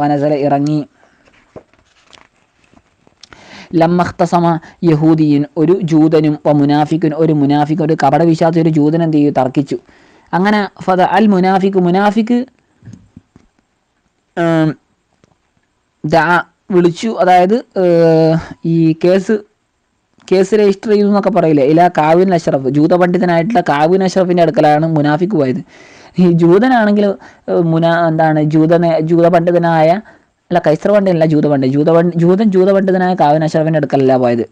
വനസല ഇറങ്ങി. ലമ്മഖ്തസമ യഹൂദിയൻ, ഒരു ജൂതനും മുനാഫിഖുൻ, ഒരു മുനാഫിഖ്, ഒരു കപട വിശ്വാസി ഒരു ജൂതൻ എന്ത് ചെയ്തു, തർക്കിച്ചു. അങ്ങനെ ഫദ അൽ മുനാഫിഖ് വിളിച്ചു, അതായത് ഈ കേസ് രജിസ്റ്റർ ചെയ്തു എന്നൊക്കെ പറയില്ലേ, ഇല്ല കാബിൻ അഷ്റഫ്, ജൂത പണ്ഡിതനായിട്ടുള്ള കാബിൻ അഷ്റഫിൻ്റെ അടുക്കലാണ് മുനാഫിക്ക് പോയത്. ഈ ജൂതനാണെങ്കിൽ ജൂത പണ്ഡിതനായ, അല്ല കൈസർ പണ്ഡിതനല്ല, ജൂത പണ്ഡിതനായ കാബിൻ അഷ്റഫിൻ്റെ അടുക്കലല്ല പോയത്.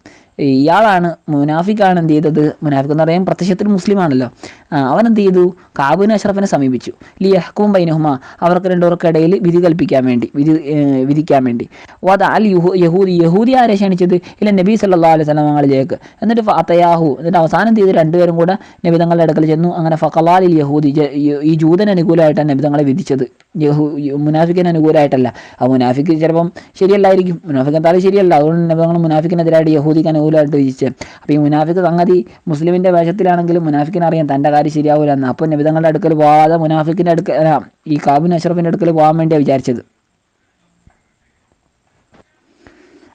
ഇയാളാണ്, മുനാഫിക്കാണ് എന്ത് ചെയ്തത്, മുനാഫിക്ക് എന്ന് പറയുമ്പോൾ പ്രത്യക്ഷത്തിൽ മുസ്ലിമാണല്ലോ, അവൻ എന്ത് ചെയ്തു, കാബിൻ അഷ്റഫിനെ സമീപിച്ചു. ലിയഹ്കും ബൈനഹുമ, അവർക്ക് രണ്ടുപേർക്കിടയിൽ വിധിക്കാൻ വേണ്ടി. വദ അൽ യഹൂദി ആരെ ക്ഷണിച്ചത്, ഇല്ല നബി സല്ലല്ലാഹു അലൈഹി വസല്ലം തങ്ങളിലേക്ക്. എന്നിട്ട് ഫഅതയാഹു, എന്നിട്ട് അവസാനം ചെയ്ത് രണ്ടുപേരും കൂടെ നബി തങ്ങളുടെ അടുക്കൽ ചെന്നു. അങ്ങനെ ഫഖലാലിൽ യഹൂദി, ഈ ജൂതന് അനുകൂലമായിട്ടാണ് നബി തങ്ങളെ വിധിച്ചത്, മുനാഫിക്കിന് അനുകൂലമായിട്ടല്ല. ആ മുനാഫിക്ക് ചിലപ്പം ശരിയല്ലായിരിക്കും, മുനാഫിക്ക് എന്തായാലും ശരിയല്ല, അതുകൊണ്ട് നബി തങ്ങൾ മുനാഫിക്കിനെതിരായിട്ട് യഹൂദിക്ക് അനുകൂലമായിട്ട് വിധിച്ചത്. അപ്പോൾ ഈ മുനാഫിക്ക് സംഗതി മുസ്ലിമിൻ്റെ വേഷത്തിലാണെങ്കിലും മുനാഫിക്കിന് അറിയാം തൻ്റെ കാര്യം ശരിയാവില്ല എന്ന്. അപ്പോൾ നബി തങ്ങളുടെ അടുക്കൽ പോകാതെ മുനാഫിക്കിൻ്റെ ഈ കാബിൻ അഷ്റഫിൻ്റെ അടുക്കൽ പോകാൻ വേണ്ടിയാണ് വിചാരിച്ചത്.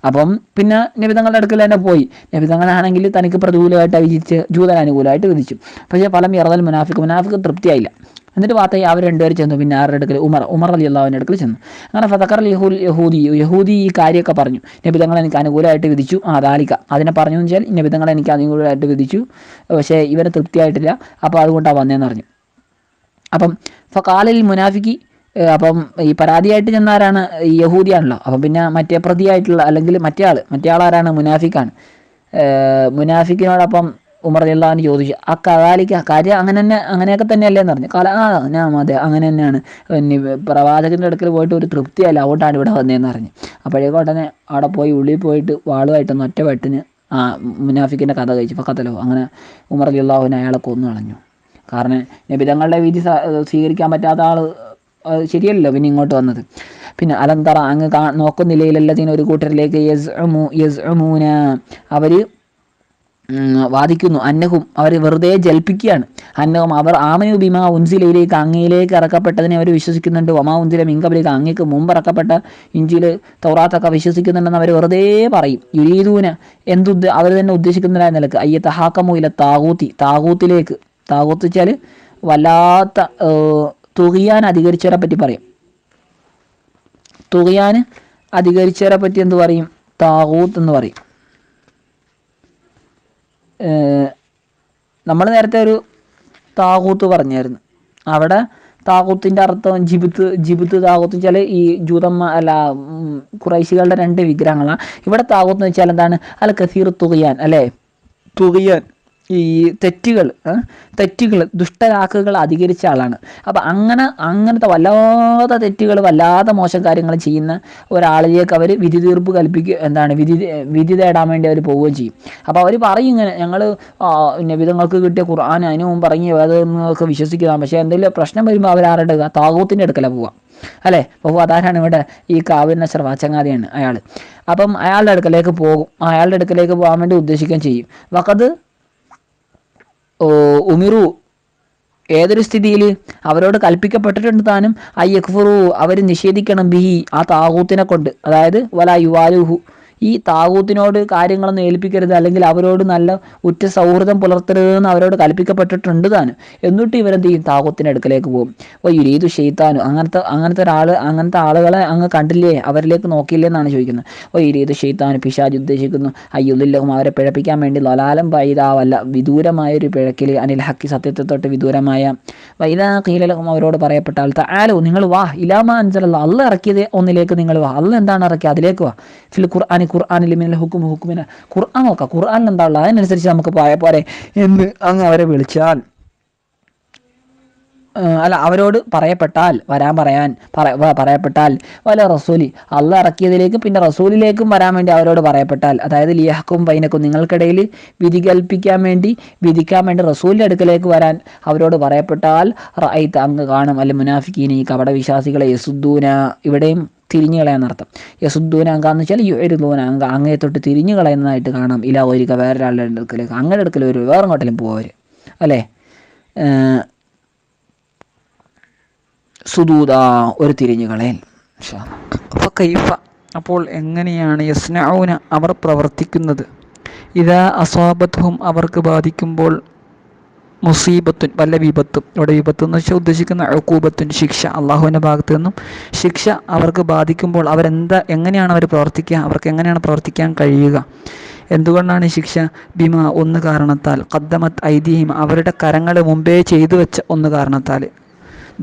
അപ്പം പിന്നെ നബി തങ്ങളുടെ അടുക്കൽ തന്നെ പോയി. നബി തങ്ങളാണെങ്കിൽ തനിക്ക് പ്രതികൂലമായിട്ട് വിധിച്ച് ജൂതൻ അനുകൂലമായിട്ട് വിധിച്ചു. പക്ഷേ ഫലം യറദൽ മുനാഫിക്ക് തൃപ്തിയായില്ല. എന്നിട്ട് വാർത്തയെ അവർ രണ്ടുപേരും ചെന്നു. പിന്നെ ആരുടെ അടുക്കൽ, ഉമർ റളിയല്ലാഹുവിൻ്റെ അടുക്കൽ ചെന്നു. അങ്ങനെ ഫതക്കർ യഹൂദി ഈ കാര്യമൊക്കെ പറഞ്ഞു. നബി തങ്ങൾ എനിക്ക് അനുകൂലമായിട്ട് വിധിച്ചു, ദാലിക അതിനെ പറഞ്ഞു എന്ന് വെച്ചാൽ നബി തങ്ങൾ എനിക്ക് അനുകൂലമായിട്ട് വിധിച്ചു, പക്ഷേ ഇവരെ തൃപ്തിയായിട്ടില്ല, അപ്പോൾ അതുകൊണ്ടാണ് വന്നതെന്ന് പറഞ്ഞു. അപ്പം ഫഖാലിൽ മുനാഫിക്ക്, അപ്പം ഈ പരാതിയായിട്ട് ചെന്നാരാണ്, യഹൂദിയാണല്ലോ. അപ്പം പിന്നെ മറ്റേ പ്രതിയായിട്ടുള്ള, അല്ലെങ്കിൽ മറ്റേ ആളാരാണ്, മുനാഫിക്കാണ്. മുനാഫിക്കിനോടപ്പം ഉമർ റളിയല്ലാഹു ചോദിച്ചു, ആ കദാലിക്ക, കാര്യം അങ്ങനെയൊക്കെ തന്നെയല്ലേ എന്ന് പറഞ്ഞു. ഞാൻ അതെ അങ്ങനെ തന്നെയാണ്, പ്രവാചകൻ്റെ അടുക്കൽ പോയിട്ട് ഒരു തൃപ്തിയല്ല, അതുകൊണ്ടാണ് ഇവിടെ വന്നതെന്ന് പറഞ്ഞു. അപ്പോഴേക്കും ഉടനെ അവിടെ പോയി ഉള്ളിൽ പോയിട്ട് വാളുമായിട്ടൊന്ന് ഒറ്റ വെട്ടിന് മുനാഫിക്കിൻ്റെ കഥ കഴിച്ചു. ഫഖതലഹു, അങ്ങനെ ഉമർ റളിയല്ലാഹു അയാളെ കൊന്നു കളഞ്ഞു. കാരണം നബി തങ്ങളുടെ വിധി സ്വീകരിക്കാൻ പറ്റാത്ത ആൾ ശരിയല്ലോ പിന്നെ ഇങ്ങോട്ട് വന്നത്. പിന്നെ അലന്തറ, അങ്ങ് നോക്കുന്നില്ലയിലല്ലതിന് ഒരു കൂട്ടരിലേക്ക് യസ്ഉമൂന, അവർ വാദിക്കുന്നു, അന്നഹും അവർ വെറുതെ ജൽപ്പിക്കുകയാണ്, അന്നഹും അവർ ആമനു ബിമാ ഉൻസിലയിലേക്ക് അങ്ങയിലേക്ക് ഇറക്കപ്പെട്ടതിനെ അവർ വിശ്വസിക്കുന്നുണ്ട്, വമാ ഉൻസില മിങ്കബിലേക്ക് അങ്ങേക്ക് മുമ്പ് ഇറക്കപ്പെട്ട ഇഞ്ചിൽ തൗറാത്തൊക്കെ വിശ്വസിക്കുന്നുണ്ടെന്ന് അവർ വെറുതെ പറയും. യുരീദൂന അവർ തന്നെ ഉദ്ദേശിക്കുന്നതായ നിലക്ക് അയ്യത്തഹാക്കമു ഇല താകൂത്തിലേക്ക്, താകൂത്ത് വെച്ചാൽ വല്ലാത്ത തുകിയാൻ അധികരിച്ചവരെ പറ്റി പറയും. തുകിയാൻ അധികരിച്ചവരെ പറ്റി എന്ത് പറയും, താകൂത്ത് എന്ന് പറയും. നമ്മൾ നേരത്തെ ഒരു താകൂത്ത് പറഞ്ഞായിരുന്നു. അവിടെ താകൂത്തിൻ്റെ അർത്ഥം ജിബിത്ത് താകൂത്ത് വെച്ചാൽ ഈ ഖുറൈശികളുടെ 2 വിഗ്രഹങ്ങളാണ്. ഇവിടെ താകൂത്ത് എന്ന് വെച്ചാൽ എന്താണ്, അൽ കസീർ തുകിയാൻ, അല്ലേ, തുകിയാൻ ഈ തെറ്റുകൾ ദുഷ്ടരാക്കുകൾ അധികരിച്ച ആളാണ്. അപ്പോൾ അങ്ങനത്തെ വല്ലാത്ത തെറ്റുകൾ, വല്ലാത്ത മോശം കാര്യങ്ങൾ ചെയ്യുന്ന ഒരാളിലേക്ക് അവർ വിധി തീർപ്പ് വിധി തേടാൻ വേണ്ടി അവർ പോവുകയും ചെയ്യും. അപ്പോൾ അവർ പറയും ഇങ്ങനെ, ഞങ്ങൾ നബിതങ്ങൾക്ക് കിട്ടിയ ഖുർആൻ അതിന് മുമ്പ് ഇറങ്ങിയ വേദങ്ങളൊക്കെ വിശ്വസിക്കുന്നതാണ്, പക്ഷേ എന്തെങ്കിലും പ്രശ്നം വരുമ്പോൾ അവരാരുടെ താകൂത്തിൻ്റെ അടുക്കലാണ് പോവുക, അല്ലേ. അപ്പോൾ അതാരാണ് ഇവിടെ ഈ കാബിൻ അഷ്റഫ്, ചങ്ങാതിയാണ് അയാൾ. അപ്പം അയാളുടെ അടുക്കലേക്ക് പോകും, അയാളുടെ അടുക്കലേക്ക് പോകാൻ വേണ്ടി ഉദ്ദേശിക്കുകയും ചെയ്യും. വഖദ് ഉമിറു, ഏതൊരു സ്ഥിതിയിൽ അവരോട് കൽപ്പിക്കപ്പെട്ടിട്ടുണ്ട് താനും അയ്യക്ഫുറു, അവർ നിഷേധിക്കണം, ബിഹി ആ താകൂത്തിനെ കൊണ്ട്, അതായത് വലാ യുവാലുഹു, ഈ താകൂത്തിനോട് കാര്യങ്ങളൊന്നും ഏൽപ്പിക്കരുത്, അല്ലെങ്കിൽ അവരോട് നല്ല ഉറ്റ സൗഹൃദം പുലർത്തരുതെന്ന് അവരോട് കൽപ്പിക്കപ്പെട്ടിട്ടുണ്ട് താനും. എന്നിട്ട് ഇവരെന്ത് ചെയ്യും, താകൂത്തിൻ്റെ അടുക്കലേക്ക് പോകും. യുരീദു ഷെയ്ത്താനും, അങ്ങനത്തെ ആളുകളെ അങ്ങ് കണ്ടില്ലേ, അവരിലേക്ക് നോക്കിയില്ലേ എന്നാണ് ചോദിക്കുന്നത്. യുരീദു ഷെയ്ത്താനും, പിശാച് ഉദ്ദേശിക്കുന്നു, അയ്യുല്ലഹും അവരെ പിഴപ്പിക്കാൻ വേണ്ടി ലലാലം വൈദാവല്ല, വിദൂരമായൊരു പിഴക്കിൽ, അനിൽ ഹക്കി സത്യത്തെ തൊട്ട് വിദൂരമായ, വൈദാ ഖീലലഹും അവരോട് പറയപ്പെട്ടാൽ തആലു നിങ്ങൾ വാ, ഇലാമാ അൻസലല്ലാഹ് അല്ലാഹ് ഇറക്കിയത് ഒന്നിലേക്ക് നിങ്ങൾ വാ, അല്ലാഹ് എന്താണ് ഇറക്കിയത് അതിലേക്ക് വാ, ഫിൽ ഖുർആനിൽ മിനൽ ഹുക്കുമിന, ഖുർആൻ നോക്കാം, ഖുർആനിൽ എന്താ ഉള്ളത് അതിനനുസരിച്ച് നമുക്ക് പോയാൽ പോരെ എന്ന് അങ്ങ് അവരെ വിളിച്ചാൽ, അല്ല അവരോട് പറയപ്പെട്ടാൽ വല റസൂലി അള്ളാഹ് ഇറക്കിയതിലേക്ക് പിന്നെ റസൂലിലേക്കും വരാൻ വേണ്ടി അവരോട് പറയപ്പെട്ടാൽ, അതായത് ലിയഹ്കും ബൈനക്കും നിങ്ങൾക്കിടയിൽ വിധിക്കാൻ വേണ്ടി റസൂലിൻ്റെ അടുക്കലേക്ക് വരാൻ അവരോട് പറയപ്പെട്ടാൽ, റഅയ്ത അങ്ങ് കാണും, അല്ല മുനാഫിക്കീന ഈ കപട വിശ്വാസികളെ, യസുദ്ദൂന ഇവിടെയും തിരിഞ്ഞു കളയാന്നർത്ഥം, യസുദ്ദൂന അങ്കാന്ന് വെച്ചാൽ യുഅരിദൂന അങ്ങയെ തൊട്ട് തിരിഞ്ഞു കളയുന്നതായിട്ട് കാണാം, ഇലാ ഒരിക്കൽ വേറൊരാളുടെ അടുക്കലേക്ക്, അങ്ങനെ അടുക്കൽ ഒരു വേറെങ്ങോട്ടെങ്കിലും പോവർ, അല്ലേ. സുദൂദ ഒരു തിരിഞ്ഞു കളയൽ. അപ്പോൾ കൈഫ, അപ്പോൾ എങ്ങനെയാണ് യസ്നഊന അവർ പ്രവർത്തിക്കുന്നത്, ഇദാ അസ്വാബത്ഹും അവർക്ക് ബാധിക്കുമ്പോൾ, മുസീബത്തുൻ വല്ല വിപത്തും, ഇവിടെ വിപത്ത് എന്ന് വെച്ചാൽ ഉദ്ദേശിക്കുന്ന ഉഖൂബത്തുൻ ശിക്ഷ, അള്ളാഹുവിൻ്റെ ഭാഗത്തു നിന്നും ശിക്ഷ അവർക്ക് ബാധിക്കുമ്പോൾ എങ്ങനെയാണ് അവർ പ്രവർത്തിക്കുക, അവർക്ക് എങ്ങനെയാണ് പ്രവർത്തിക്കാൻ കഴിയുക, എന്തുകൊണ്ടാണ് ശിക്ഷ, ബിമ ഒന്ന് കാരണത്താൽ, ഖദ്ദമത് ഐദീഹിം അവരുടെ കരങ്ങൾ മുമ്പേ ചെയ്തു വെച്ച ഒന്ന് കാരണത്താൽ,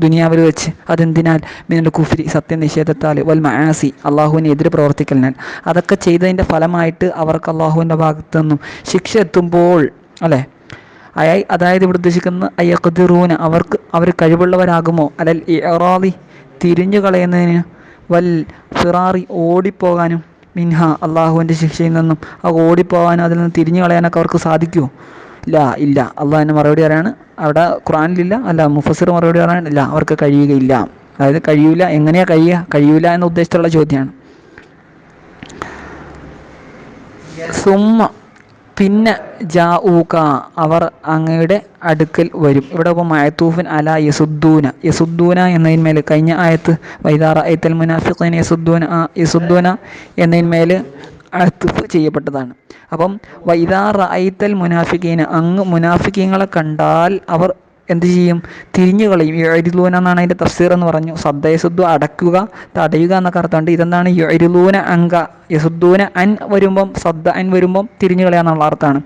ദുനിയാവിൽ വെച്ച്, അതെന്തിനാൽ, മിനൽ കുഫ്രി സത്യനിഷേധത്താൽ, വൽ മആസി അള്ളാഹുവിനെ എതിരെ പ്രവർത്തിക്കലിനാൽ, അതൊക്കെ ചെയ്തതിൻ്റെ ഫലമായിട്ട് അവർക്ക് അള്ളാഹുവിൻ്റെ ഭാഗത്തു നിന്നും ശിക്ഷ എത്തുമ്പോൾ, അല്ലേ, അതായത് ഇവിടെ ഉദ്ദേശിക്കുന്ന അയ്യഖ്ദിറൂന അവർ കഴിവുള്ളവരാകുമോ, അലൽ ഇറാദി തിരിഞ്ഞു കളയുന്നതിന്, വൽ ഫിറാറി ഓടിപ്പോകാനും, മിൻഹ അള്ളാഹുവിൻ്റെ ശിക്ഷയിൽ നിന്നും ഓടിപ്പോകാനും അതിൽ നിന്ന് തിരിഞ്ഞു കളയാനൊക്കെ അവർക്ക് സാധിക്കുമോ, ഇല്ല. അള്ളാഹിൻ്റെ മറുപടി പറയാണ്, അവിടെ ഖുർആനിലില്ല, അല്ല മുഫസ്സിർ മറുപടി പറയാണ്, ഇല്ല അവർക്ക് കഴിയുകയില്ല. അതായത് കഴിയൂല, എങ്ങനെയാണ് കഴിയൂല എന്ന ഉദ്ദേശത്തിലുള്ള ചോദ്യമാണ്. സുമ്മ പിന്നെ ജാഊക അവർ അങ്ങയുടെ അടുക്കൽ വരും. ഇവിടെ ഇപ്പോൾ മഅതൂഫൻ അല യസുദ്ദൂന എന്നതിന്മേൽ കഴിഞ്ഞ ആയത്ത് വൈദാ റഅയ്തൽ മുനാഫിഖീന യസുദ്ദൂന എന്നതിന്മേൽ അത്ഫ് ചെയ്യപ്പെട്ടതാണ്. അപ്പം വൈദാ റഅയ്തൽ മുനാഫിഖീന അങ്ങ് മുനാഫിഖീങ്ങളെ കണ്ടാൽ അവർ എന്ത് ചെയ്യും, തിരിഞ്ഞു കളയും. യുഅരിലൂന എന്നാണ് അതിൻ്റെ തഫ്സീർ എന്ന് പറഞ്ഞു. സദ്ദയസുദ്ദു അടക്കുക, തടയുക എന്നൊക്കെ അർത്ഥമുണ്ട്. ഇതെന്താണ് യുഅരിലൂന അങ്ക, യസുദ്ദൂന അൻ വരുമ്പം സദ്ദ അൻ വരുമ്പം തിരിഞ്ഞു കളയുക എന്നുള്ള അർത്ഥമാണ്.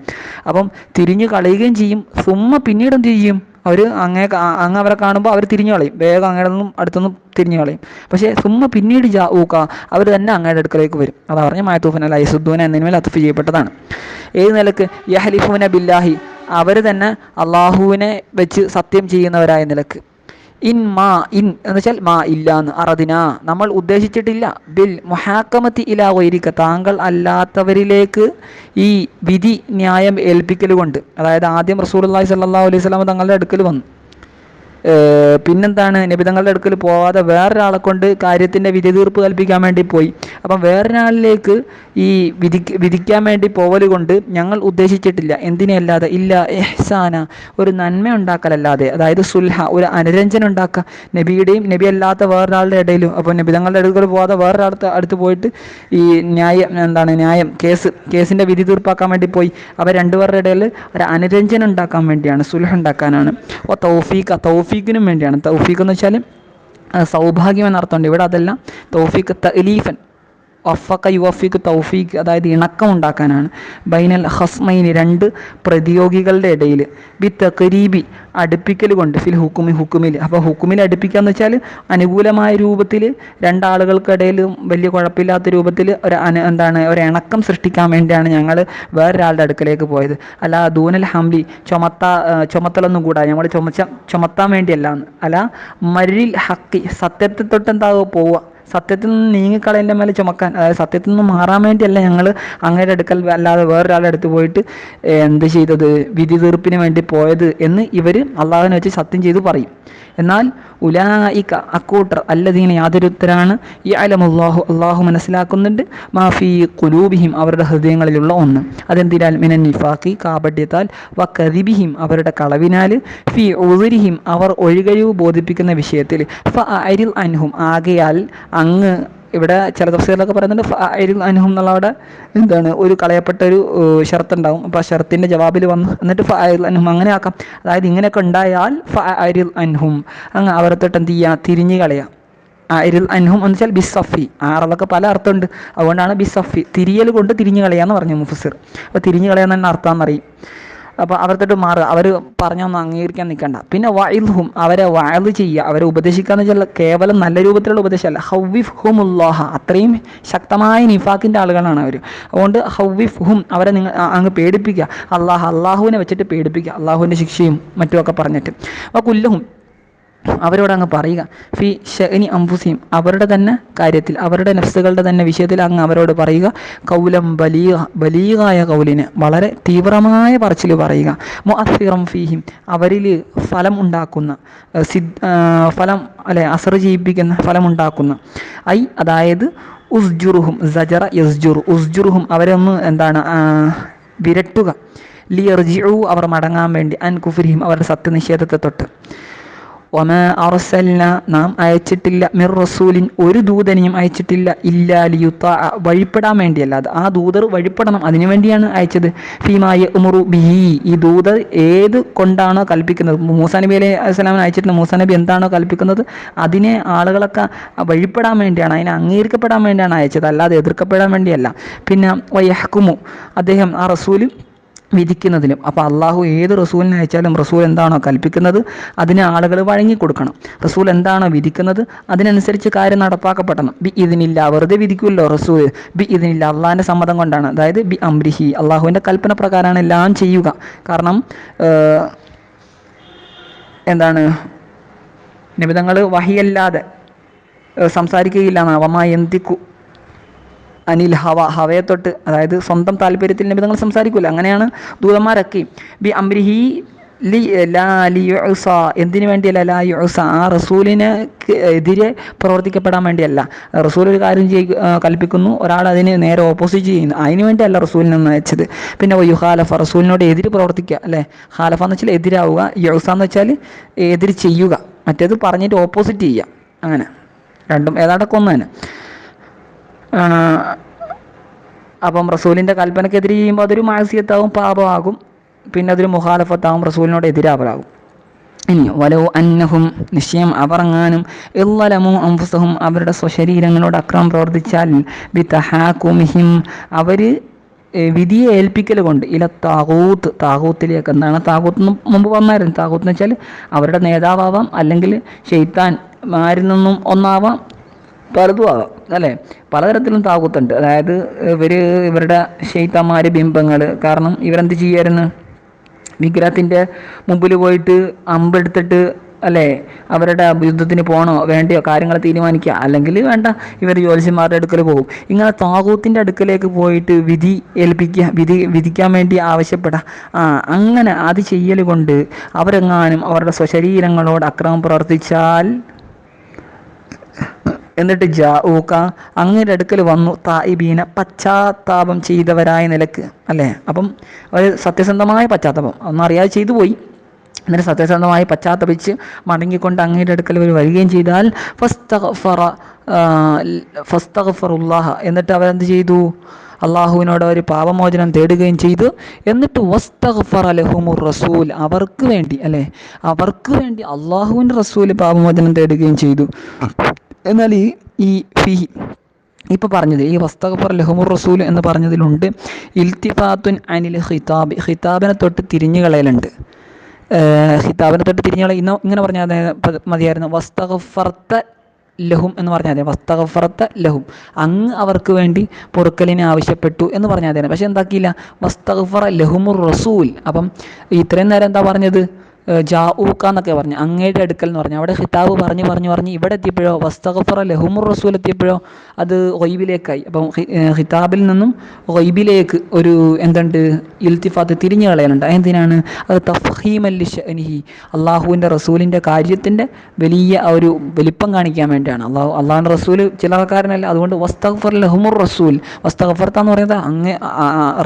അപ്പം തിരിഞ്ഞു കളയുകയും ചെയ്യും. സുമ്മ പിന്നീട് എന്ത് ചെയ്യും, അവർ അങ്ങ് അവരെ കാണുമ്പോൾ അവർ തിരിഞ്ഞു കളയും, വേഗം അങ്ങയുടെ നിന്നും അടുത്തൊന്നും തിരിഞ്ഞു കളയും. പക്ഷേ സുമ്മ പിന്നീട് ജാഊക അവർ തന്നെ അങ്ങയുടെ അടുക്കലേക്ക് വരും. അതാ പറഞ്ഞ മഅതൂഫൻ അല യസുദ്ദൂന എന്നതിന്മേൽ അത്ഫ് ചെയ്യപ്പെട്ടതാണ്. ഏത് നിലക്ക്, യഹ്ലിഫൂന ബില്ലാഹി അവർ തന്നെ അള്ളാഹുവിനെ വെച്ച് സത്യം ചെയ്യുന്നവരായ നിലക്ക്, ഇൻ എന്ന് വെച്ചാൽ ഇല്ലാന്ന്, അറദിന നമ്മൾ ഉദ്ദേശിച്ചിട്ടില്ല, ബിൽ മുഹാക്കമത്തി ഇലാ ഗൈരിക താങ്കൾ അല്ലാത്തവരിലേക്ക് ഈ വിധി ന്യായം ഏൽപ്പിക്കൽ കൊണ്ട്. അതായത് ആദ്യം റസൂലുള്ളാഹി സ്വല്ലല്ലാഹു അലൈഹി വസല്ലം തങ്ങളുടെ അടുക്കൽ വന്നു, പിന്നെന്താണ് നബി തങ്ങളുടെ അടുക്കൽ പോവാതെ വേറൊരാളെ കൊണ്ട് കാര്യത്തിൻ്റെ വിധി തീർപ്പ് കൽപ്പിക്കാൻ വേണ്ടി പോയി. അപ്പം വേറൊരാളിലേക്ക് ഈ വിധിക്കാൻ വേണ്ടി പോവൽ കൊണ്ട് ഞങ്ങൾ ഉദ്ദേശിച്ചിട്ടില്ല, എന്തിനല്ലാതെ, ഇല്ല ഇഹ്സാന ഒരു നന്മ ഉണ്ടാക്കലല്ലാതെ, അതായത് സുൽഹ ഒരു അനുരഞ്ജനം ഉണ്ടാക്കുക നബിയുടെയും നബി അല്ലാത്ത വേറൊരാളുടെ ഇടയിലും. അപ്പോൾ നബി തങ്ങളുടെ അടുക്കൽ പോവാതെ വേറൊരാളുടെ അടുത്ത് പോയിട്ട് ഈ ന്യായം കേസിൻ്റെ വിധി തീർപ്പാക്കാൻ വേണ്ടി പോയി. അവർ രണ്ടുപേരുടെ ഇടയിൽ ഒരു അനുരഞ്ജനം ഉണ്ടാക്കാൻ വേണ്ടിയാണ്, സുൽഹ ഉണ്ടാക്കാനാണ്. തൗഫീഖിനും വേണ്ടിയാണ്. തൗഫീഖ് എന്ന് വെച്ചാൽ സൗഭാഗ്യം എന്നർത്ഥമുണ്ട്. ഇവിടെ അതല്ല, തൗഫീഖ് തഅലീഫൻ, വഫഖ യുവഫീഖ് തൗഫീഖ്, അതായത് ഇണക്കം ഉണ്ടാക്കാനാണ്. ബൈനൽ ഹസ്മൈനി രണ്ട് പ്രതിയോഗികളുടെ ഇടയിൽ, ബി തഖരീബി അടുപ്പിക്കൽ കൊണ്ട്, ഫിൽ ഹുക്കുമിൽ. അപ്പോൾ ഹുക്കുമിൽ അടുപ്പിക്കുക എന്ന് വെച്ചാൽ അനുകൂലമായ രൂപത്തിൽ രണ്ടാളുകൾക്കിടയിലും വലിയ കുഴപ്പമില്ലാത്ത രൂപത്തിൽ ഒരു ഇണക്കം സൃഷ്ടിക്കാൻ വേണ്ടിയാണ് ഞങ്ങൾ വേറൊരാളുടെ അടുക്കലേക്ക് പോയത്. അല്ല ദൂനൽ ഹംലി ചുമത്തലൊന്നും കൂടാ, ഞങ്ങൾ ചുമത്താൻ വേണ്ടിയല്ല, അല്ല മരിൽ ഹക്കി സത്യത്തെ തൊട്ട് എന്താകുക പോവുക, സത്യത്തിൽ നിന്ന് നീങ്ങിക്കളയൻ്റെ മേലെ ചുമക്കാൻ, അതായത് സത്യത്തിൽ നിന്ന് മാറാൻ വേണ്ടിയല്ല ഞങ്ങൾ അങ്ങയുടെ അടുക്കൽ അല്ലാതെ വേറൊരാളുടെ അടുത്ത് പോയിട്ട് എന്ത് ചെയ്തത്, വിധി തീർപ്പിന് വേണ്ടി പോയത് എന്ന് ഇവർ അള്ളാഹുവിനെ വെച്ച് സത്യം ചെയ്ത് പറയും. എന്നാൽ ഉലായിക അക്കൂട്ടർ അല്ലദീന യാതൊരുത്തരാണ് യഅലമുല്ലാഹു അള്ളാഹു മനസ്സിലാക്കുന്നുണ്ട്, മാഫി ഖുലൂബിഹിം അവരുടെ ഹൃദയങ്ങളിലുള്ള ഒന്ന്, അതെന്തിനാൽ മിനൻ നിഫാഖി കാപട്യത്താൽ, വ കദിബിഹിം അവരുടെ കളവിനാൽ, ഫി ഉദുരിഹിം അവർ ഒഴികഴിവ് ബോധിപ്പിക്കുന്ന വിഷയത്തിൽ, ഫഅരിൽ അൻഹും ആകയാൽ അങ്ങ്. ഇവിടെ ചില തഫ്സീറിലൊക്കെ പറയുന്നുണ്ട് ഫഅരിൽ അൻഹും എന്നുള്ളവിടെ എന്താണ് ഒരു കളയപ്പെട്ട ഒരു ഷർത്ത് ഉണ്ടാവും. അപ്പോൾ ആ ഷർത്തിൻ്റെ ജവാബിൽ വന്നു എന്നിട്ട് ഫഅരിൽ അൻഹും അങ്ങനെ ആക്കാം. അതായത് ഇങ്ങനെയൊക്കെ ഉണ്ടായാൽ ഫഅരിൽ അൻഹും അങ്ങ് അവരെ തൊട്ട് എന്ത് ചെയ്യുക, തിരിഞ്ഞു കളയുക. അരിൽ അൻഹും എന്ന് വെച്ചാൽ ബിസ്സഫി, ആറലൊക്കെ പല അർത്ഥമുണ്ട്, അതുകൊണ്ടാണ് ബിസ്സഫി തിരിയൽ കൊണ്ട് തിരിഞ്ഞു കളയാന്ന് പറഞ്ഞു മുഫസ്സിർ. അപ്പോൾ തിരിഞ്ഞു കളയാന്ന് തന്നെ അർത്ഥമെന്നറിയും. അപ്പോൾ അവർത്തോട്ട് മാറുക, അവർ പറഞ്ഞൊന്നും അംഗീകരിക്കാൻ നിൽക്കണ്ട. പിന്നെ വഇൽഹും അവരെ വഅദ് ചെയ്യുക, അവരെ ഉപദേശിക്കുക എന്ന് വെച്ചാൽ കേവലം നല്ല രൂപത്തിലുള്ള ഉപദേശമല്ല, ഹൗവിഫ്ഹുമുല്ലാഹ അത്രയും ശക്തമായ നിഫാഖിൻ്റെ ആളുകളാണ് അവർ. അതുകൊണ്ട് ഹൗവിഫ്ഹും അവരെ നിങ്ങൾ അങ്ങ് പേടിപ്പിക്കുക, അള്ളാഹുവിനെ വെച്ചിട്ട് പേടിപ്പിക്കുക, അള്ളാഹുവിൻ്റെ ശിക്ഷയും മറ്റുമൊക്കെ പറഞ്ഞിട്ട്. അപ്പോൾ കുല്ലഹും അവരോട് അങ്ങ് പറയുക, ഫി ഷഅനി അംഫുസിഹിം അവരുടെ തന്നെ കാര്യത്തിൽ, അവരുടെ നഫ്സുകളുടെ തന്നെ വിഷയത്തിൽ അങ്ങ് അവരോട് പറയുക, കൗലം ബലീഗായ കൗലിന് വളരെ തീവ്രമായ പറച്ചിൽ പറയുക, മുഅസ്സിറം ഫീഹിം അവരിൽ ഫലം ഉണ്ടാക്കുന്ന ഫലം അല്ലെ അസർ ചെയ്യിപ്പിക്കുന്ന ഫലമുണ്ടാക്കുന്ന, അതായത് ഉസ്ജുറുഹും സജറ ഉസ്ജുറുഹും അവരെ ഒന്ന് എന്താണ് വിരട്ടുക, ലിയർജിഉ അവർ മടങ്ങാൻ വേണ്ടി, അൻ കുഫ്രിഹിം അവരുടെ സത്യനിഷേധത്തെ തൊട്ട്, വമാ അർസൽന നാം അയച്ചിട്ടില്ല മിർ റസൂലിൻ ഒരു ദൂതനെയും അയച്ചിട്ടില്ല ഇല്ലാ ലിയുത്താഅ വഴിപ്പെടാൻ വേണ്ടിയല്ലാതെ. ആ ദൂതർ വഴിപ്പെടണം, അതിനു വേണ്ടിയാണ് അയച്ചത്. ഫീമാ യഅ്മുറു ബിഹി ഈ ദൂതർ ഏത് കൊണ്ടാണോ കൽപ്പിക്കുന്നത്, മൂസാ നബി അലൈഹി അസ്സലാമിനെ അയച്ചിട്ടുണ്ട്, മൂസാ നബി എന്താണോ കൽപ്പിക്കുന്നത് അതിനെ ആളുകളൊക്കെ വഴിപ്പെടാൻ വേണ്ടിയാണ്, അതിനെ അംഗീകരിക്കപ്പെടാൻ വേണ്ടിയാണ് അയച്ചത്, അല്ലാതെ എതിർക്കപ്പെടാൻ വേണ്ടിയല്ല. പിന്നെ വയഹ്കുമു അദ്ദേഹം ആ റസൂൽ വിധിക്കുന്നതിലും. അപ്പോൾ അള്ളാഹു ഏത് റസൂലിനെ അയച്ചാലും റസൂൽ എന്താണോ കൽപ്പിക്കുന്നത് അതിന് ആളുകൾ വഴങ്ങിക്കൊടുക്കണം. റസൂൽ എന്താണോ വിധിക്കുന്നത് അതിനനുസരിച്ച് കാര്യം നടപ്പാക്കപ്പെടണം. ബി ഇതിനില്ല വെറുതെ വിധിക്കുമല്ലോ റസൂൽ, ബി ഇതിനില്ല അള്ളാഹിൻ്റെ സമ്മതം കൊണ്ടാണ്, അതായത് ബി അംരിഹി അള്ളാഹുവിൻ്റെ കൽപ്പന പ്രകാരമാണ് എല്ലാം ചെയ്യുക. കാരണം എന്താണ് നിബിധങ്ങൾ വഹിയല്ലാതെ സംസാരിക്കുകയില്ല എന്നാണ്. വമാ യന്തിക്കു അനിൽ ഹവയെ തൊട്ട്, അതായത് സ്വന്തം താല്പര്യത്തിൽ നിബിധങ്ങൾ സംസാരിക്കില്ല. അങ്ങനെയാണ് ദൂതന്മാരൊക്കെ. ബി അംരിഹി ലി ലാ ലിയുസ എന്തിനു വേണ്ടിയല്ല, ലാ യുസ ആ റസൂലിന് എതിരെ പ്രവർത്തിക്കപ്പെടാൻ വേണ്ടിയല്ല. റസൂൽ ഒരു കാര്യം കൽപ്പിക്കുന്നു, ഒരാൾ അതിന് നേരെ ഓപ്പോസിറ്റ് ചെയ്യുന്നു, അതിന് വേണ്ടിയല്ല റസൂലിനെ അയച്ചത്. പിന്നെ യുഹാലഫ റസൂലിനോട് എതിര് പ്രവർത്തിക്കുക അല്ലേ. ഹാലഫ എന്ന് വെച്ചാൽ എതിരാവുക, യുസ എന്ന് വെച്ചാൽ എതിര് ചെയ്യുക, മറ്റേത് പറഞ്ഞിട്ട് ഓപ്പോസിറ്റ് ചെയ്യുക. അങ്ങനെ രണ്ടും ഏതാണ്ടൊക്കെ ഒന്ന് തന്നെ. അപ്പം റസൂലിൻ്റെ കൽപ്പനക്കെതിരെ ചെയ്യുമ്പോൾ അതൊരു മാസിയത്താവും, പാപമാകും. പിന്നെ അതൊരു മുഖാലഫത്താവും, റസൂലിനോട് എതിരാപരാകും. ഇനി വലോ അന്നഹും നിശ്ചയം അവർങ്ങാനും ഇല്ലലമു അംഫുസഹും അവരുടെ സ്വശരീരങ്ങളോട് അക്രമം പ്രവർത്തിച്ചാൽ ബിതഹാകുമിഹിം അവർ വിധിയെ ഏൽപ്പിക്കൽ കൊണ്ട് ഇല താകൂത്തിലേക്ക്. എന്താണ് താകൂത്ത് എന്ന് മുമ്പ് പറഞ്ഞായിരുന്നു. താകൂത്ത് എന്ന് വെച്ചാൽ അവരുടെ നേതാവാം, അല്ലെങ്കിൽ ശൈത്താൻമാരിൽ നിന്നും ഒന്നാവാം, പലതും ആകാം അല്ലേ. പലതരത്തിലും താകൂത്തുണ്ട്. അതായത് ഇവരുടെ ശൈത്താന്മാർ, ബിംബങ്ങൾ. കാരണം ഇവരെന്ത് ചെയ്യായിരുന്നു, വിഗ്രഹത്തിൻ്റെ മുമ്പിൽ പോയിട്ട് അമ്പെടുത്തിട്ട് അല്ലേ അവരുടെ യുദ്ധത്തിന് പോകണോ വേണ്ടയോ കാര്യങ്ങൾ തീരുമാനിക്കുക, അല്ലെങ്കിൽ വേണ്ട ഇവർ ജ്യോത്സ്യന്മാരുടെ അടുക്കൽ പോകും. ഇങ്ങനെ താകൂത്തിൻ്റെ അടുക്കലേക്ക് പോയിട്ട് വിധി ഏൽപ്പിക്കുക, വിധിക്കാൻ വേണ്ടി ആവശ്യപ്പെടുക. അങ്ങനെ അത് ചെയ്യൽ കൊണ്ട് അവരെങ്ങാനും അവരുടെ സ്വശരീരങ്ങളോട് അക്രമം പ്രവർത്തിച്ചാൽ, എന്നിട്ട് ജാഊക അങ്ങയുടെ അടുക്കൽ വന്നു തായിബീന പശ്ചാത്താപം ചെയ്തവരായ നിലക്ക് അല്ലേ. അപ്പം അവർ സത്യസന്ധമായ പശ്ചാത്താപം ഒന്നും അറിയാതെ ചെയ്തു പോയി, എന്നിട്ട് സത്യസന്ധമായി പശ്ചാത്തപിച്ച് മടങ്ങിക്കൊണ്ട് അങ്ങയുടെ അടുക്കൽ അവർ വരികയും ചെയ്താൽ ഫസ്തഗ്ഫറുല്ലാഹ എന്നിട്ട് അവരെന്ത് ചെയ്തു, അള്ളാഹുവിനോട് അവർ പാപമോചനം തേടുകയും ചെയ്തു. എന്നിട്ട് വസ്തഗ്ഫറ ലഹുമുർ റസൂൽ അവർക്ക് വേണ്ടി അല്ലേ, അവർക്ക് വേണ്ടി അള്ളാഹുവിൻ്റെ റസൂൽ പാപമോചനം തേടുകയും ചെയ്തു. എന്നാൽ ഈ ഫിഹി ഇപ്പോൾ പറഞ്ഞത് ഈ വസ്തഗ്ഫറ ലഹുമുർ റസൂൽ എന്ന് പറഞ്ഞതിലുണ്ട് ഇൽത്തിഫാത്തുൻ അനിൽ ഖിതാബ്, ഖിതാബിനെ തൊട്ട് തിരിഞ്ഞു കളയലുണ്ട്. ഖിതാബിനെ തൊട്ട് തിരിഞ്ഞു കളയ ഇങ്ങനെ പറഞ്ഞാൽ മതിയായിരുന്നു. വസ്തഗ്ഫർത ലഹും എന്ന് പറഞ്ഞാൽ മതി. വസ്തഗ്ഫർത ലഹും അങ്ങ് അവർക്ക് വേണ്ടി പൊറുക്കലിനെ ആവശ്യപ്പെട്ടു എന്ന് പറഞ്ഞാൽ മതി. പക്ഷെ എന്താക്കിയില്ല, വസ്തഗ്ഫറ ലഹുമുർ റസൂൽ. അപ്പം ഇത്രയും നേരം എന്താ പറഞ്ഞത്, ജാഊക എന്നൊക്കെ പറഞ്ഞു, അങ്ങയുടെ അടുക്കൽ എന്ന് പറഞ്ഞു. അവിടെ ഖിതാബ് പറഞ്ഞ് ഇവിടെ എത്തിയപ്പോഴോ വസ്തഗ്ഫറ ലഹുമുർ റസൂൽ എത്തിയപ്പോഴോ അത് ഗൈബിലേക്കായി. അപ്പം ഖിതാബിൽ നിന്നും ഗൈബിലേക്ക് ഒരു എന്തുണ്ട്, ഇൽത്തിഫാത്ത് തിരിഞ്ഞു കളയലുണ്ട്. എന്തിനാണ്, അത് തഫ്ഹീമൻ ലിശഅനിഹി അള്ളാഹുവിൻ്റെ റസൂലിൻ്റെ കാര്യത്തിൻ്റെ വലിയ ഒരു വലിപ്പം കാണിക്കാൻ വേണ്ടിയാണ്. അള്ളാഹുവിൻ്റെ റസൂൽ ചിലക്കാരനല്ല, അതുകൊണ്ട് വസ്തഗ്ഫറ ലഹുമുർ റസൂൽ, വസ്തഗ്ഫർത എന്ന് പറയുന്നത് അങ്ങ്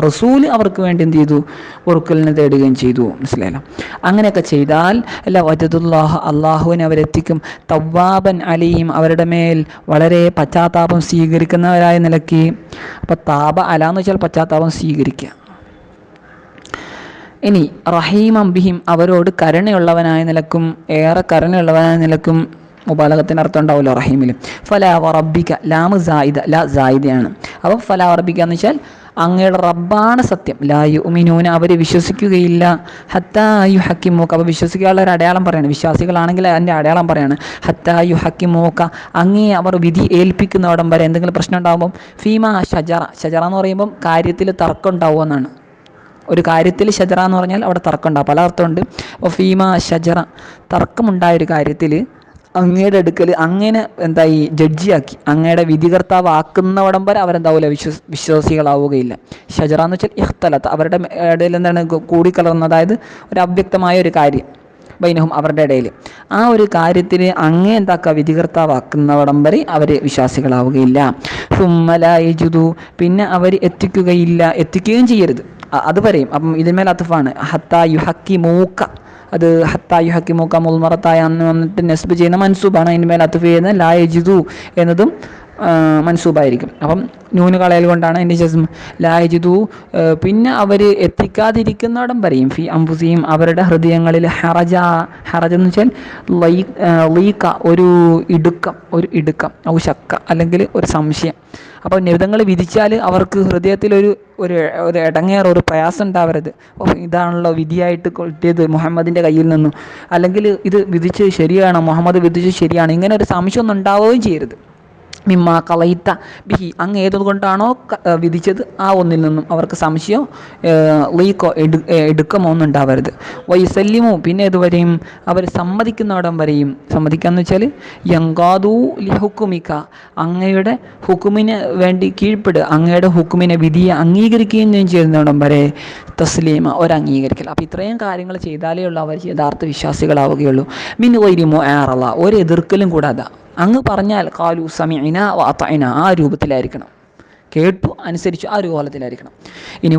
റസൂൽ അവർക്ക് വേണ്ടി എന്ത് ചെയ്തു, പൊറുക്കലിനെ തേടുകയും ചെയ്തു. മനസ്സിലായല്ലോ. അങ്ങനെയൊക്കെ ചെയ്താൽ അല്ല വജദുല്ലാഹ അള്ളാഹുവിനെ അവരെത്തിക്കും തവ്വാബൻ അലീം അവരുടെ മേൽ വളരെ പശ്ചാത്താപം സ്വീകരിക്കുന്നവരായ നിലയ്ക്ക്. അപ്പം താപ അല എന്ന് വെച്ചാൽ പശ്ചാത്താപം സ്വീകരിക്കുക. ഇനി റഹീമം ബിഹിം അവരോട് കരുണയുള്ളവനായ നിലക്കും, ഏറെ കരുണയുള്ളവനായ നിലക്കും. മുബാലകത്തിന് അർത്ഥം ഉണ്ടാവുമല്ലോ റഹീമിൽ. ഫലാ വറബ്ബിക ലാമ് സായിദ ലാ സായിദയാണ്. അപ്പം ഫലാ വറബ്ബിക എന്ന് വെച്ചാൽ അങ്ങയുടെ റബ്ബാണ് സത്യം. ലാ യുഅ്മിനൂന അവർ വിശ്വസിക്കുകയില്ല. ഹത്താ യുഹക്കിമൂക അപ്പോൾ വിശ്വസിക്കാനുള്ള ഒരു അടയാളം പറയാണ്, വിശ്വാസികളാണെങ്കിൽ അതിൻ്റെ അടയാളം പറയാണ്. ഹത്താ യുഹക്കിമൂക അങ്ങേ അവർ വിധി ഏൽപ്പിക്കുന്നവിടം വരെ. എന്തെങ്കിലും പ്രശ്നം ഉണ്ടാകുമ്പം ഫീമാ ഷജറ എന്ന് പറയുമ്പം കാര്യത്തിൽ തർക്കം ഉണ്ടാവുമെന്നാണ്. ഒരു കാര്യത്തിൽ ഷജറ എന്ന് പറഞ്ഞാൽ അവിടെ തർക്കം ഉണ്ടാവും, പല അർത്ഥമുണ്ട്. അപ്പോൾ ഫീമാ ഷജറ തർക്കമുണ്ടായൊരു കാര്യത്തിൽ അങ്ങയുടെ അടുക്കൽ അങ്ങനെ എന്തായി ജഡ്ജിയാക്കി, അങ്ങയുടെ വിധികർത്താവ് ആക്കുന്നവിടം വരെ അവരെന്താവില്ല വിശ്വാസികളാവുകയില്ല. ഷജറ എന്ന് വെച്ചാൽ ഇഖ്തലത്ത് അവരുടെ ഇടയിൽ എന്താണ് കൂടിക്കലർന്ന്, അതായത് ഒരു അവ്യക്തമായ ഒരു കാര്യം ബൈനഹും അവരുടെ ഇടയിൽ. ആ ഒരു കാര്യത്തിന് അങ്ങേ എന്താക്കുക വിധികർത്താവാക്കുന്നവിടം വരെ അവർ വിശ്വാസികളാവുകയില്ല. സുമ്മ ലാ യജിദു പിന്നെ അവർ എത്തിക്കുകയും ചെയ്യരുത് അതുവരെയും. അപ്പം ഇതിന്മേൽ അത്ഫാണ്. ഹത്താ യുഹക്കിമൂക അത് ഹത്തായു ഹക്കിമൂക്ക മുൽമറത്തായ എന്ന് വന്നിട്ട് നെസ്ബ് ചെയ്യുന്ന മൻസൂബാണ്. അതിൻ്റെ മേലെ അത്ഫ് ചെയ്യുന്ന ലാ യജിദു എന്നതും മൻസൂബായിരിക്കും. അപ്പം നൂന് കളയൽ കൊണ്ടാണ് അതിൻ്റെ ജസ്മ്. ലാ യജിദു പിന്നെ അവർ എത്തിക്കാതിരിക്കുന്നവിടം വരെയും ഫി അംഫുസിഹിം അവരുടെ ഹൃദയങ്ങളിൽ ഹറജ് എന്ന് വെച്ചാൽ ലീക്ക ഒരു ഇടുക്കം ഔ ശക്ക അല്ലെങ്കിൽ ഒരു സംശയം. അപ്പോൾ നിബിധങ്ങൾ വിധിച്ചാൽ അവർക്ക് ഹൃദയത്തിൽ ഒരു ഇടങ്ങേറ് ഒരു പ്രയാസം ഉണ്ടാവരുത്. ഇതാണല്ലോ വിധിയായിട്ട് കിട്ടിയത് മുഹമ്മദിൻ്റെ കയ്യിൽ നിന്നും, അല്ലെങ്കിൽ ഇത് വിധിച്ചത് ശരിയാണോ, മുഹമ്മദ് വിധിച്ചത് ശരിയാണ്, ഇങ്ങനെ ഒരു സംശയം ഒന്നും ഉണ്ടാവുകയും ചെയ്യരുത്. മിമ്മ കളയിത്ത ബിഹി അങ്ങ് ഏതുകൊണ്ടാണോ വിധിച്ചത് ആ ഒന്നിൽ നിന്നും അവർക്ക് സംശയമോ ലീക്കോ എടുക്കമോ ഒന്നും ഉണ്ടാവരുത്. വൈസല്യമോ പിന്നെ ഇതുവരെയും അവർ സമ്മതിക്കുന്നവിടം വരെയും, സമ്മതിക്കാന്ന് വെച്ചാൽ യങ്കാദൂ ലിഹുക്കുമിക്ക അങ്ങയുടെ ഹുക്കുമിന് വേണ്ടി കീഴ്പ്പെടുക, അങ്ങയുടെ ഹുക്കുമിനെ വിധിയെ അംഗീകരിക്കുകയും ചെയ്യുന്നിടം വരെ തസ്ലീമ ഒരംഗീകരിക്കൽ. അപ്പോൾ ഇത്രയും കാര്യങ്ങൾ ചെയ്താലേ ഉള്ളൂ അവർ യഥാർത്ഥ വിശ്വാസികളാവുകയുള്ളൂ. മിൻ ഗൈരി മുആറള ഒരു എതിർക്കലും കൂടാതെ അങ്ങ് പറഞ്ഞാൽ ഖാലു സമീഅന വ അതഅന ആ രൂപത്തിലായിരിക്കണം, കേട്ടു അനുസരിച്ചു ആ രൂപത്തിലായിരിക്കണം. ഇനി